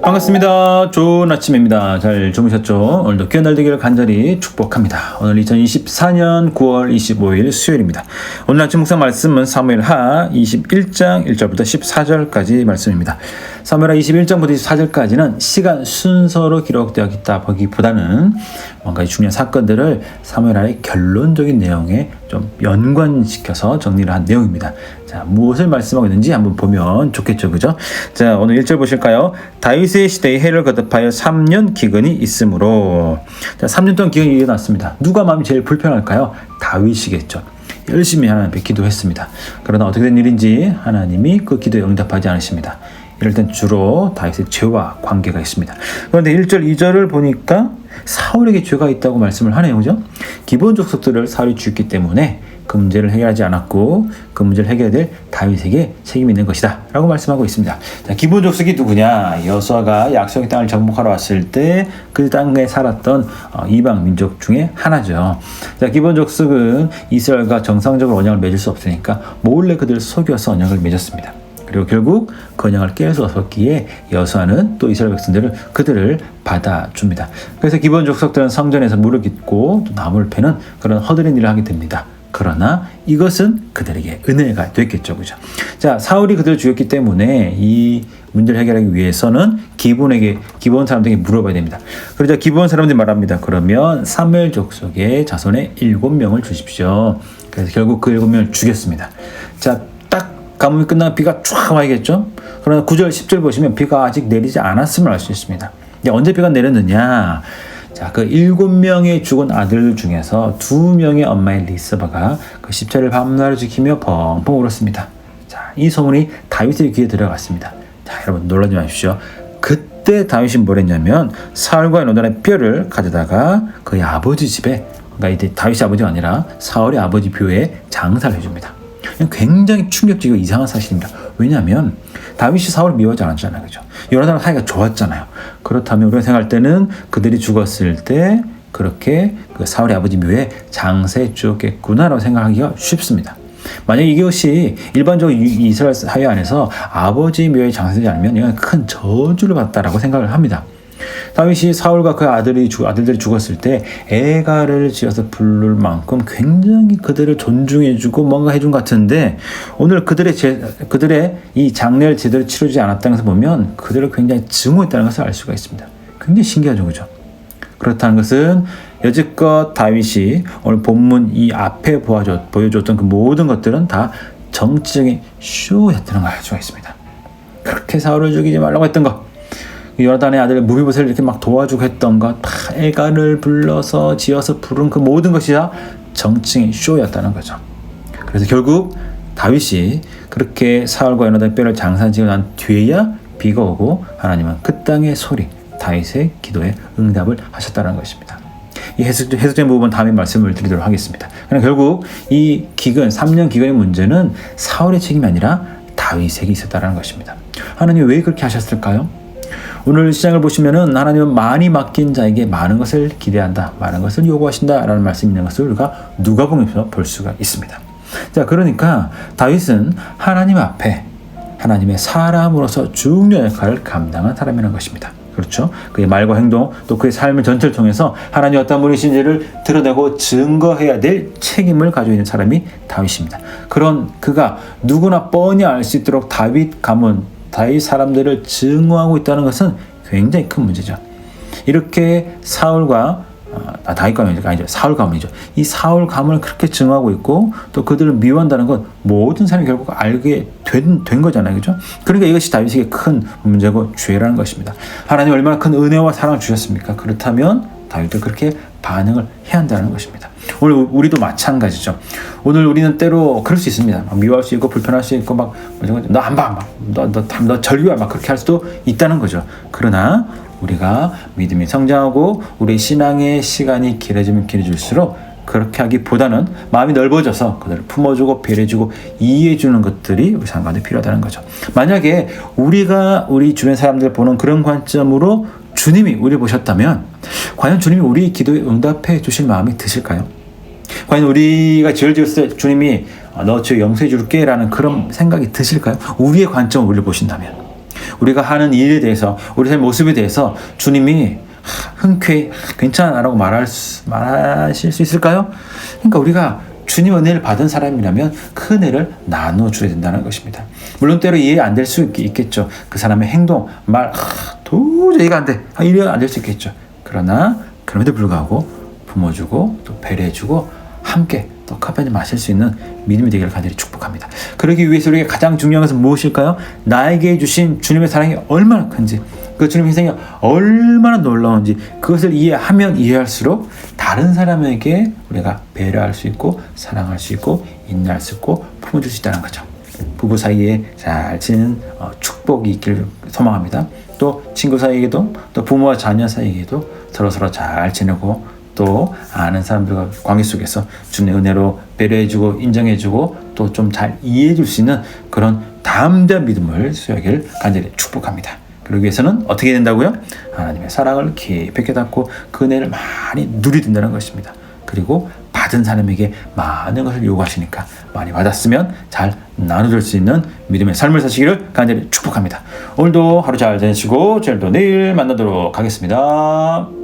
반갑습니다. 좋은 아침입니다. 잘 주무셨죠? 오늘도 귀한 날 되기를 간절히 축복합니다. 오늘 2024년 9월 25일 수요일입니다. 오늘 아침 묵상 말씀은 사무엘하 21장 1절부터 14절까지 말씀입니다. 사무엘하 21장부터 24절까지는 시간 순서로 기록되어 있다 보기보다는 뭔가 중요한 사건들을 사무엘하의 결론적인 내용에 좀 연관시켜서 정리를 한 내용입니다. 자, 무엇을 말씀하고 있는지 한번 보면 좋겠죠, 그죠? 자, 오늘 1절 보실까요? 다윗의 시대에 해를 거듭하여 3년 기근이 있으므로. 자, 3년 동안 기근이 일어났습니다. 누가 마음이 제일 불편할까요? 다윗이겠죠. 열심히 하나님 앞에 기도했습니다. 그러나 어떻게 된 일인지 하나님이 그 기도에 응답하지 않으십니다. 이럴 땐 주로 다윗의 죄와 관계가 있습니다. 그런데 1절, 2절을 보니까 사울에게 죄가 있다고 말씀을 하네요, 그죠? 기본 족속들을 사울이 죽였기 때문에 그 문제를 해결하지 않았고 그 문제를 해결해야 될 다윗에게 책임이 있는 것이다 라고 말씀하고 있습니다. 자, 기본 족속이 누구냐? 여호수아가 약속의 땅을 정복하러 왔을 때 그 땅에 살았던 이방 민족 중에 하나죠. 자, 기본 족속은 이스라엘과 정상적으로 언약을 맺을 수 없으니까 몰래 그들을 속여서 언약을 맺었습니다. 그리고 결국 그 언약을 깰 수 없었기에 여호수아는 또 이스라엘 백성들을 그들을 받아줍니다. 그래서 기본 족속들은 성전에서 물을 깃고 또 나무를 패는 그런 허드렛 일을 하게 됩니다. 그러나 이것은 그들에게 은혜가 됐겠죠, 그죠? 자, 사울이 그들을 죽였기 때문에 이 문제를 해결하기 위해서는 기본 사람들에게 물어봐야 됩니다. 그러자 기본 사람들이 말합니다. 그러면 사무엘 족속의 자손에 7명을 주십시오. 그래서 결국 그 7명을 죽였습니다. 자, 딱 가뭄이 끝나면 비가 쫙 와야겠죠? 그러나 9절, 10절 보시면 비가 아직 내리지 않았음을 알 수 있습니다. 언제 비가 내렸느냐? 자, 그 7명의 죽은 아들 중에서 2명의 엄마인 리스바가 그 십자를 밤낮을 지키며 펑펑 울었습니다. 자, 이 소문이 다윗의 귀에 들어갔습니다. 자, 여러분 놀라지 마십시오. 그때 다윗이 뭘 했냐면 사울과 요나단의 뼈를 가져다가 그의 아버지 집에, 그러니까 이제 다윗의 아버지가 아니라 사울의 아버지 묘에 장사를 해줍니다. 굉장히 충격적이고 이상한 사실입니다. 왜냐하면 다윗이 사울을 미워하지 않았잖아요, 그죠? 요나단과 사이가 좋았잖아요. 그렇다면 우리가 생각할 때는 그들이 죽었을 때 그렇게 그 사울의 아버지 묘에 장사해 주었겠구나라고 생각하기가 쉽습니다. 만약 이것이 일반적으로 이스라엘 사회 안에서 아버지 묘에 장사되지 않으면 이건 큰 저주를 받았다라고 생각을 합니다. 다윗이 사울과 그 아들들이 죽었을 때 애가를 지어서 부를 만큼 굉장히 그들을 존중해주고 뭔가 해준 것 같은데 오늘 그들의 이 장례를 제대로 치르지 않았다는 것을 보면 그들을 굉장히 증오했다는 것을 알 수가 있습니다. 굉장히 신기하죠, 그죠? 그렇다는 것은 여지껏 다윗이 오늘 본문 이 앞에 보여줬던 그 모든 것들은 다 정치적인 쇼였다는 걸 알 수가 있습니다. 그렇게 사울을 죽이지 말라고 했던 것, 요나단의 아들 무비보셋을 이렇게 막 도와주고 했던 것, 다 애가를 불러서 지어서 부른 그 모든 것이 다 정치의 쇼였다는 거죠. 그래서 결국 다윗이 그렇게 사울과 요나단의 뼈를 장사지고 난 뒤에야 비가 오고 하나님은 그 땅의 소리, 다윗의 기도에 응답을 하셨다는 것입니다. 이 해석된 부분 다음에 말씀을 드리도록 하겠습니다. 그러나 결국 이 3년 기근의 문제는 사울의 책임이 아니라 다윗에게 있었다는 것입니다. 하나님이 왜 그렇게 하셨을까요? 오늘 시장을 보시면은 하나님은 많이 맡긴 자에게 많은 것을 기대한다, 많은 것을 요구하신다라는 말씀이 있는 것을 우리가 누가복음에서 볼 수가 있습니다. 자, 그러니까 다윗은 하나님 앞에 하나님의 사람으로서 중요한 역할을 감당한 사람이라는 것입니다. 그렇죠? 그의 말과 행동 또 그의 삶을 전체를 통해서 하나님이 어떤 분이신지를 드러내고 증거해야 될 책임을 가지고 있는 사람이 다윗입니다. 그런 그가 누구나 뻔히 알 수 있도록 다윗 가문, 다윗 사람들을 증오하고 있다는 것은 굉장히 큰 문제죠. 이렇게 사울과 다윗 가문이죠. 아니죠. 사울 가문이죠. 이 사울 가문을 그렇게 증오하고 있고 또 그들을 미워한다는 건 모든 사람이 결국 알게 된 거잖아요. 그죠? 그러니까 이것이 다윗에게 큰 문제고 죄라는 것입니다. 하나님 얼마나 큰 은혜와 사랑을 주셨습니까? 그렇다면 다윗도 그렇게 반응을 해야 한다는 것입니다. 오늘 우리도 마찬가지죠. 오늘 우리는 때로 그럴 수 있습니다. 막 미워할 수 있고 불편할 수 있고 막 너 안 봐, 너 절규야 막 그렇게 할 수도 있다는 거죠. 그러나 우리가 믿음이 성장하고 우리 신앙의 시간이 길어지면 길어질수록 그렇게 하기보다는 마음이 넓어져서 그들을 품어주고 배려해주고 이해해주는 것들이 우리 삶 가운데 필요하다는 거죠. 만약에 우리가 우리 주변 사람들 보는 그런 관점으로 주님이 우리를 보셨다면 과연 주님이 우리 기도에 응답해 주실 마음이 드실까요? 과연 우리가 죄를 지었을 때 주님이 너 죄 용서해 줄게 라는 그런 생각이 드실까요? 우리의 관점으로 우리를 보신다면 우리가 하는 일에 대해서, 우리 삶의 모습에 대해서 주님이 흔쾌히 괜찮아라고 말하실 수 있을까요? 그러니까 우리가 주님 은혜를 받은 사람이라면 그 은혜를 나눠줘야 된다는 것입니다. 물론 때로 이해 안 될 수 있겠죠. 그 사람의 행동, 말, 도저히 이해가 안 돼. 이해가 안 될 수 있겠죠. 그럼에도 불구하고 품어주고 또 배려해주고 함께 또 커피 한잔 마실 수 있는 믿음이 되기를 간절히 축복합니다. 그러기 위해서 우리가 가장 중요한 것은 무엇일까요? 나에게 주신 주님의 사랑이 얼마나 큰지, 그 주님의 희생이 얼마나 놀라운지 그것을 이해하면 이해할수록 다른 사람에게 우리가 배려할 수 있고 사랑할 수 있고 인내할 수 있고 품어줄 수 있다는 거죠. 부부 사이에 잘 지내는 축복이 있기를 소망합니다. 또 친구 사이에도 또 부모와 자녀 사이에도 서로 잘 지내고 또 아는 사람들과 관계 속에서 주님의 은혜로 배려해주고 인정해주고 또 좀 잘 이해해줄 수 있는 그런 담대한 믿음을 수여하기를 간절히 축복합니다. 그러기 위해서는 어떻게 된다고요? 하나님의 사랑을 깊이 깨닫고 그 은혜를 많이 누리게 된다는 것입니다. 그리고 받은 사람에게 많은 것을 요구하시니까 많이 받았으면 잘 나눠줄 수 있는 믿음의 삶을 사시기를 간절히 축복합니다. 오늘도 하루 잘 지내시고 저희도 내일 만나도록 하겠습니다.